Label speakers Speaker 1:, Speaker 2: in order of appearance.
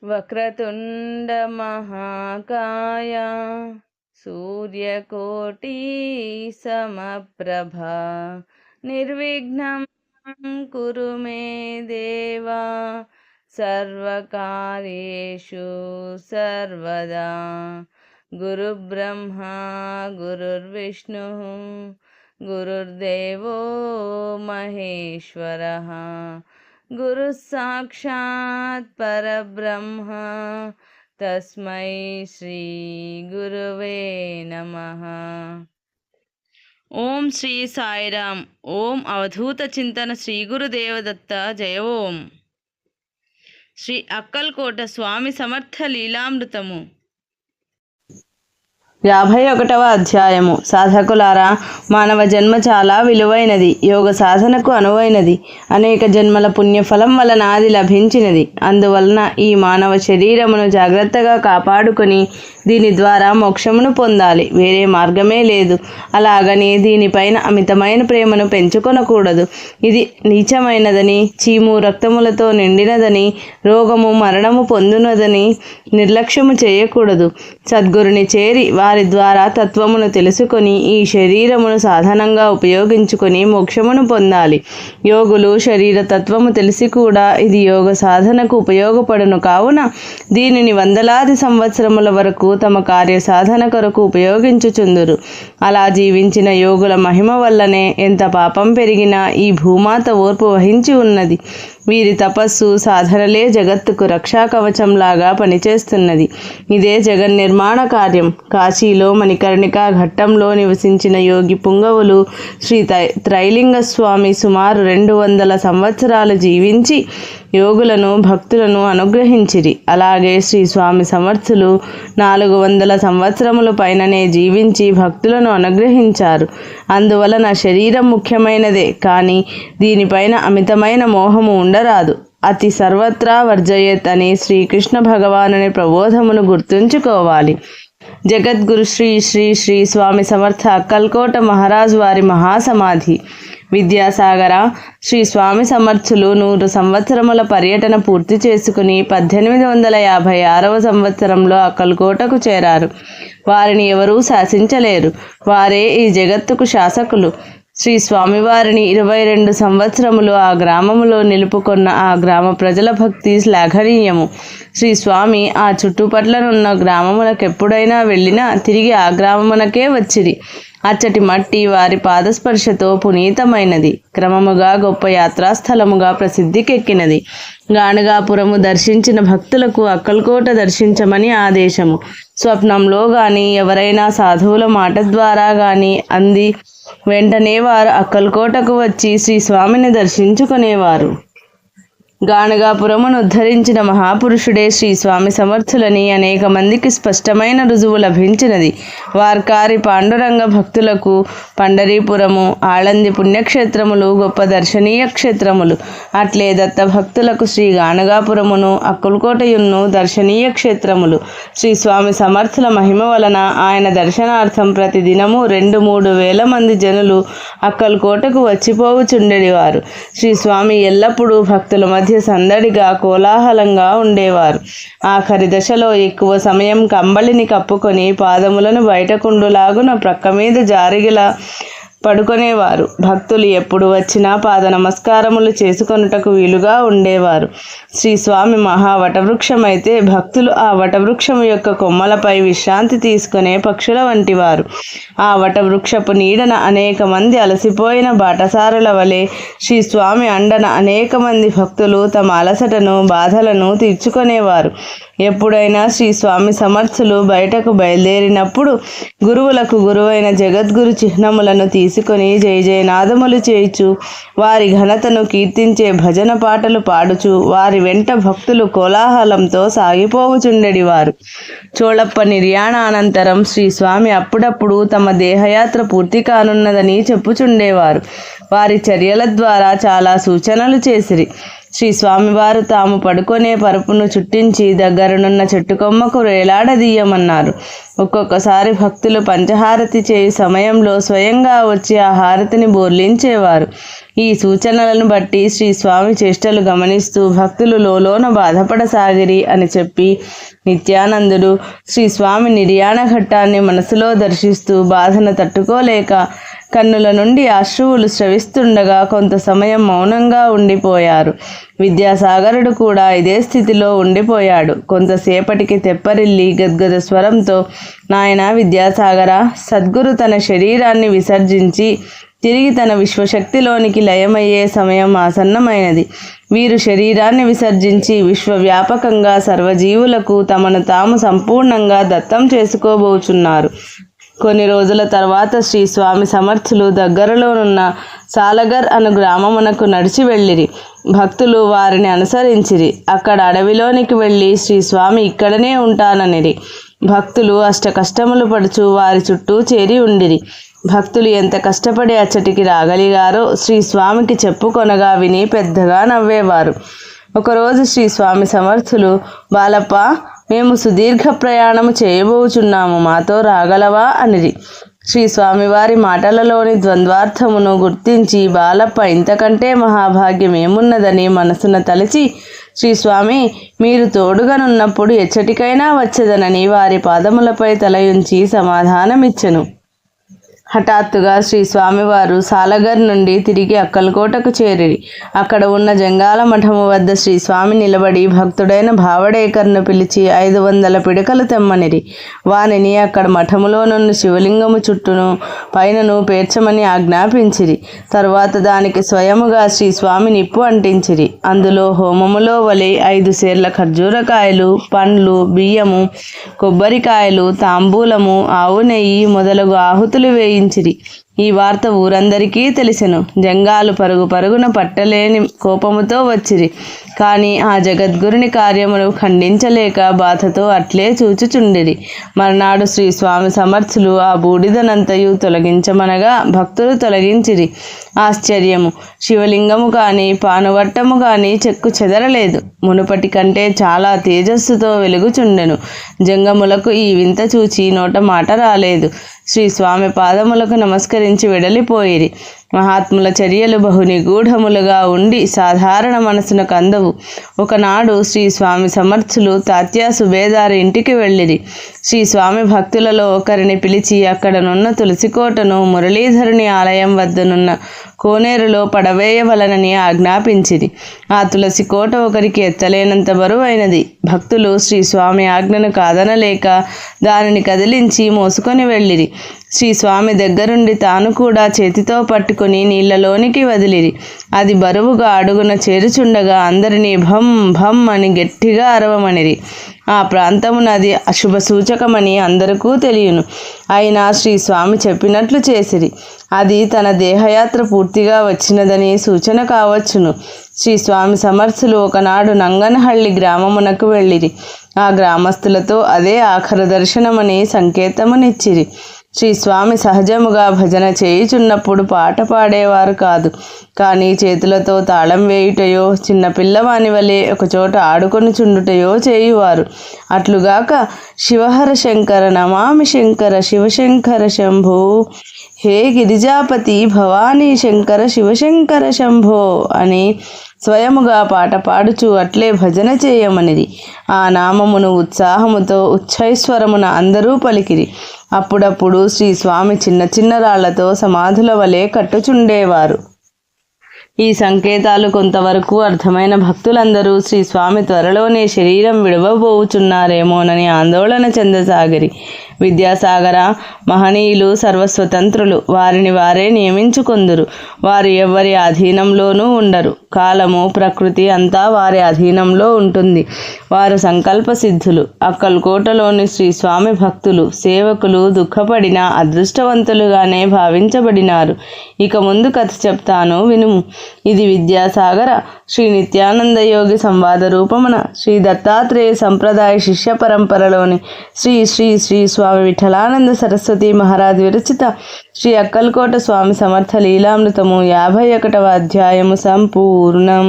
Speaker 1: వక్రతుండ మహాకాయ సూర్యకోటి సమప్రభ నిర్విఘ్నం కురు మే దేవా సర్వకార్యేషు సర్వదా. గురుబ్రహ్మ గురుర్విష్ణు గురుర్దేవో మహేశ్వరః గురు సాక్షాత్ పరబ్రహ్మ తస్మై శ్రీ గురువే నమః. ఓం శ్రీ సాయిరామ్. ఓం అవధూత చింతన శ్రీ గురుదేవదత్త జయ. ఓం శ్రీ అక్కల్కోట స్వామి సమర్థ లీలామృతము. 51వ అధ్యాయము. సాధకులారా, మానవ జన్మ చాలా విలువైనది, యోగ సాధనకు అనువైనది, అనేక జన్మల పుణ్యఫలం వలన అది లభించినది. అందువలన ఈ మానవ శరీరమును జాగ్రత్తగా కాపాడుకొని దీని ద్వారా మోక్షమును పొందాలి. వేరే మార్గమే లేదు. అలాగని దీనిపైన అమితమైన ప్రేమను పెంచుకొనకూడదు. ఇది నీచమైనదని, చీము రక్తములతో నిండినదని, రోగము మరణము పొందునదని నిర్లక్ష్యము చేయకూడదు. సద్గురుని చేరి వారి ద్వారా తత్వమును తెలుసుకొని ఈ శరీరమును సాధనంగా ఉపయోగించుకొని మోక్షమును పొందాలి. యోగులు శరీర తత్వము తెలిసి కూడా ఇది యోగ సాధనకు ఉపయోగపడును. కావున దీనిని వందలాది సంవత్సరముల వరకు తమ కార్య సాధన కొరకు ఉపయోగించుచుందురు. అలా జీవించిన యోగుల మహిమ వల్లనే ఎంత పాపం పెరిగినా ఈ భూమాత ఓర్పు వహించి ఉన్నది. వీరి తపస్సు సాధనలే జగత్తుకు రక్షా కవచంలాగా పనిచేస్తున్నది. ఇదే జగన్నిర్మాణ కార్యం. కాశీలో మణికర్ణికా ఘట్టంలో నివసించిన యోగి పుంగవులు శ్రీ త్రైలింగ స్వామి సుమారు 200 సంవత్సరాలు జీవించి యోగులను భక్తులను అనుగ్రహించిరి. అలాగే శ్రీ స్వామి సమర్థులు 400 సంవత్సరముల పైననే జీవించి భక్తులను అనుగ్రహించారు. అందువలన శరీరం ముఖ్యమైనదే, కానీ దీనిపైన అమితమైన మోహము ఉండరాదు. అతి సర్వత్రా వర్జయత్ అని శ్రీకృష్ణ భగవానుని ప్రబోధమును గుర్తుంచుకోవాలి. జగద్గురు శ్రీ శ్రీ శ్రీ స్వామి సమర్థ అక్కల్కోట మహారాజు వారి మహాసమాధి. విద్యాసాగర శ్రీ స్వామి సమర్థులు 100 సంవత్సరముల పర్యటన పూర్తి చేసుకుని 1856వ సంవత్సరంలో అక్కల్కోటకు చేరారు. వారిని ఎవరూ శాసించలేరు. వారే ఈ జగత్తుకు శాసకులు. శ్రీ స్వామివారిని 22 సంవత్సరములు ఆ గ్రామములో నిలుపుకొన్న ఆ గ్రామ ప్రజల భక్తి శ్లాఘనీయము. శ్రీ స్వామి ఆ చుట్టుపట్లనున్న గ్రామములకెప్పుడైనా వెళ్ళినా తిరిగి ఆ గ్రామమునకే వచ్చిరి. అచ్చటి మట్టి వారి పాదస్పర్శతో పునీతమైనది. క్రమముగా గొప్ప యాత్రాస్థలముగా ప్రసిద్ధికెక్కినది. గాణగాపురము దర్శించిన భక్తులకు అక్కల్కోట దర్శించమని ఆదేశము. స్వప్నంలో గాని ఎవరైనా సాధువుల మాట ద్వారా గాని అంది వెంటనే వారు అక్కల్కోటకు వచ్చి శ్రీ స్వామిని దర్శించుకునేవారు. గాణగాపురమును ఉద్ధరించిన మహాపురుషుడే శ్రీ స్వామి సమర్థులని అనేక మందికి స్పష్టమైన రుజువు లభించినది. వార్కారి పాండురంగ భక్తులకు పండరీపురము, ఆళంది పుణ్యక్షేత్రములు గొప్ప దర్శనీయ క్షేత్రములు. అట్లే దత్త భక్తులకు శ్రీ గాణగాపురమును అక్కల్కోటయును దర్శనీయ క్షేత్రములు. శ్రీ స్వామి సమర్థుల మహిమ వలన ఆయన దర్శనార్థం ప్రతిదినము 2-3 వేల మంది జనులు అక్కల్కోటకు వచ్చిపోవుచుండేవారు. శ్రీ స్వామి ఎల్లప్పుడూ భక్తుల మధ్య సందడిగా కోలాహలంగా ఉండేవారు. ఆఖరి దశలో ఎక్కువ సమయం కంబళిని కప్పుకొని పాదములను బయటకుండులాగున ప్రక్క మీద జారిగలా పడుకొనేవారు. భక్తులు ఎప్పుడు వచ్చినా పాద నమస్కారములు చేసుకొనుటకు వీలుగా ఉండేవారు. శ్రీ స్వామి మహావటవృక్షమైతే భక్తులు ఆ వటవృక్షము యొక్క కొమ్మలపై విశ్రాంతి తీసుకునే పక్షుల వంటివారు. ఆ వటవృక్షపు నీడన అనేక మంది అలసిపోయిన బాటసారుల వలె శ్రీ స్వామి అండన అనేక మంది భక్తులు తమ అలసటను బాధలను తీర్చుకునేవారు. ఎప్పుడైనా శ్రీ స్వామి సమర్థులు బయటకు బయలుదేరినప్పుడు గురువులకు గురువైన జగద్గురు చిహ్నములను తీసుకొని జయ జయనాదములు చేయుచు వారి ఘనతను కీర్తించే భజన పాటలు పాడుచు వారి వెంట భక్తులు కోలాహలంతో సాగిపోవుచుండెడివారు. చోళప్ప నిర్యాణానంతరం శ్రీ స్వామి అప్పుడప్పుడు తమ దేహయాత్ర పూర్తి కానున్నదని చెప్పుచుండేవారు. వారి చర్యల ద్వారా చాలా సూచనలు చేసిరి. శ్రీ స్వామివారు తాము పడుకునే పరుపును చుట్టించి దగ్గరనున్న చెట్టు కొమ్మకు వేలాడదీయమన్నారు. ఒక్కొక్కసారి భక్తులు పంచహారతి చేయు సమయంలో స్వయంగా వచ్చి ఆ హారతిని బోర్లించేవారు. ఈ సూచనలను బట్టి శ్రీ స్వామి చేష్టలు గమనిస్తూ భక్తులు లోలోన బాధపడసాగిరి అని చెప్పి నిత్యానందుడు శ్రీ స్వామి నిర్యాణ ఘట్టాన్ని మనసులో దర్శిస్తూ బాధను తట్టుకోలేక కన్నుల నుండి అశ్రువులు స్రవిస్తుండగా కొంత సమయం మౌనంగా ఉండిపోయారు. విద్యాసాగరుడు కూడా ఇదే స్థితిలో ఉండిపోయాడు. కొంతసేపటికి తెప్పరిల్లి గద్గద స్వరంతో, నాయన విద్యాసాగర, సద్గురు తన శరీరాన్ని విసర్జించి తిరిగి తన విశ్వశక్తిలోనికి లయమయ్యే సమయం ఆసన్నమైనది. వీరు శరీరాన్ని విసర్జించి విశ్వవ్యాపకంగా సర్వజీవులకు తమను తాము సంపూర్ణంగా దత్తం చేసుకోబోచున్నారు. కొన్ని రోజుల తర్వాత శ్రీ స్వామి సమర్థులు దగ్గరలోనున్న సాలగర్ అను గ్రామమునకు నడిచి వెళ్ళిరి. భక్తులు వారిని అనుసరించిరి. అక్కడ అడవిలోనికి వెళ్ళి శ్రీ స్వామి ఇక్కడనే ఉంటాననిరి. భక్తులు అష్ట కష్టములు పడుచు వారి చుట్టూ చేరి ఉండిరి. భక్తులు ఎంత కష్టపడి అచ్చటికి రాగలిగారో శ్రీ స్వామికి చెప్పుకొనగా విని పెద్దగా నవ్వేవారు. ఒకరోజు శ్రీ స్వామి సమర్థులు, బాలప్ప, మేము సుదీర్ఘ ప్రయాణము చేయబోచున్నాము, మాతో రాగలవా అనిరి. శ్రీ స్వామివారి మాటలలోని ద్వంద్వార్థమును గుర్తించి బాలప్ప ఇంతకంటే మహాభాగ్యం ఏమున్నదని మనసున తలచి, శ్రీ స్వామి, మీరు తోడుగానున్నప్పుడు ఎచ్చటికైనా వచ్చేదనని వారి పాదములపై తలయుంచి సమాధానమిచ్చెను. హఠాత్తుగా శ్రీ స్వామివారు సాలగర్ నుండి తిరిగి అక్కల్కోటకు చేరిరి. అక్కడ ఉన్న జంగాల మఠము వద్ద శ్రీ స్వామి నిలబడి భక్తుడైన భావడేకర్ను పిలిచి 500 పిడకలు తెమ్మనిరి. వానిని అక్కడ మఠములోనున్న శివలింగము చుట్టూను పైనను పేర్చమని ఆజ్ఞాపించిరి. తరువాత దానికి స్వయముగా శ్రీ స్వామి నిప్పు అంటించిరి. అందులో హోమములో వలె 5 సేర్ల ఖర్జూరకాయలు, పండ్లు, బియ్యము, కొబ్బరికాయలు, తాంబూలము, ఆవు నెయ్యి మొదలగు ఆహుతులు వేయించిరి. ఈ వార్త ఊరందరికీ తెలిసెను. జంగాలు పరుగు పరుగున పట్టలేని కోపముతో వచ్చిరి. కానీ ఆ జగద్గురుని కార్యమును ఖండించలేక బాధతో అట్లే చూచుచుండిరి. మర్నాడు శ్రీ స్వామి సమర్థులు ఆ బూడిదనంతయు తొలగించమనగా భక్తులు తొలగించిరి. ఆశ్చర్యము! శివలింగము కానీ పానువట్టము కానీ చెక్కు చెదరలేదు. మునుపటి కంటే చాలా తేజస్సుతో వెలుగుచుండెను. జంగములకు ఈ వింత చూచి నోట మాట రాలేదు. శ్రీ స్వామి పాదములకు నమస్కరించి వెడలిపోయిరి. మహాత్ముల చర్యలు బహు నిగూఢములుగా ఉండి సాధారణ మనసునకు అందవు. ఒకనాడు శ్రీ స్వామి సమర్థులు తాత్యా సుబేదారి ఇంటికి వెళ్ళిరి. శ్రీ స్వామి భక్తులలో ఒకరిని పిలిచి అక్కడనున్న తులసికోటను మురళీధరుని ఆలయం వద్దనున్న కోనేరులో పడవేయవలనని ఆజ్ఞాపించిరి. ఆ తులసి కోట ఒకరికి ఎత్తలేనంత బరువైనది. భక్తులు శ్రీ స్వామి ఆజ్ఞను కాదనలేక దానిని కదిలించి మోసుకొని వెళ్ళిరి. శ్రీ స్వామి దగ్గరుండి తాను కూడా చేతితో పట్టుకుని నీళ్లలోనికి వదిలిరి. అది బరువుగా అడుగున చేరుచుండగా అందరినీ భం భం అని గట్టిగా అరవమనిరి. ఆ ప్రాంతమునది అశుభ సూచకమని అందరికీ తెలియను. అయినా శ్రీ స్వామి చెప్పినట్లు చేసిరి. అది తన దేహయాత్ర పూర్తిగా వచ్చినదని సూచన కావచ్చును. శ్రీ స్వామి సమర్థులు ఒకనాడు నంగనహళ్ళి గ్రామమునకు వెళ్ళిరి. ఆ గ్రామస్తులతో అదే ఆఖరు దర్శనమని సంకేతమునిచ్చిరి. శ్రీ స్వామి సహజముగా భజన చేయుచున్నప్పుడు పాట పాడేవారు కాదు. కానీ చేతులతో తాళం వేయుటయో చిన్న పిల్లవాని వలె ఒకచోట ఆడుకొని చుండుటయో చేయువారు. అట్లుగాక శివహర శంకర నమామి శంకర శివశంకర శంభో, హే గిరిజాపతి భవానీ శంకర శివశంకర శంభో అని స్వయముగా పాట పాడుచు అట్లే భజన చేయమనిది. ఆ నామమును ఉత్సాహముతో ఉచ్చైస్వరమున అందరూ పలికిరి. అప్పుడప్పుడు శ్రీ స్వామి చిన్న చిన్న రాళ్లతో సమాధుల వలె కట్టుచుండేవారు. ఈ సంకేతాలు కొంతవరకు అర్థమైన భక్తులందరూ శ్రీ స్వామి త్వరలోనే శరీరం విడవబోచున్నారేమోనని ఆందోళన చెందసాగిరి. విద్యాసాగర, మహనీయులు సర్వస్వతంత్రులు. వారిని వారే నియమించుకొందురు. వారు ఎవ్వరి అధీనంలోనూ ఉండరు. కాలము, ప్రకృతి అంతా వారి అధీనంలో ఉంటుంది. వారు సంకల్ప సిద్ధులు. అక్కల్కోటలోని శ్రీ స్వామి భక్తులు, సేవకులు దుఃఖపడిన అదృష్టవంతులుగానే భావించబడినారు. ఇక ముందు కథ చెప్తాను వినుము. ఇది విద్యాసాగర శ్రీ నిత్యానంద యోగి సంవాద రూపమున శ్రీ దత్తాత్రేయ సంప్రదాయ శిష్య పరంపరలోని శ్రీ శ్రీ శ్రీ స్వామి విఠలానంద సరస్వతి మహారాజ్ విరచిత శ్రీ అక్కల్కోట స్వామి సమర్థ లీలామృతము 51వ అధ్యాయము సంపూర్ణం.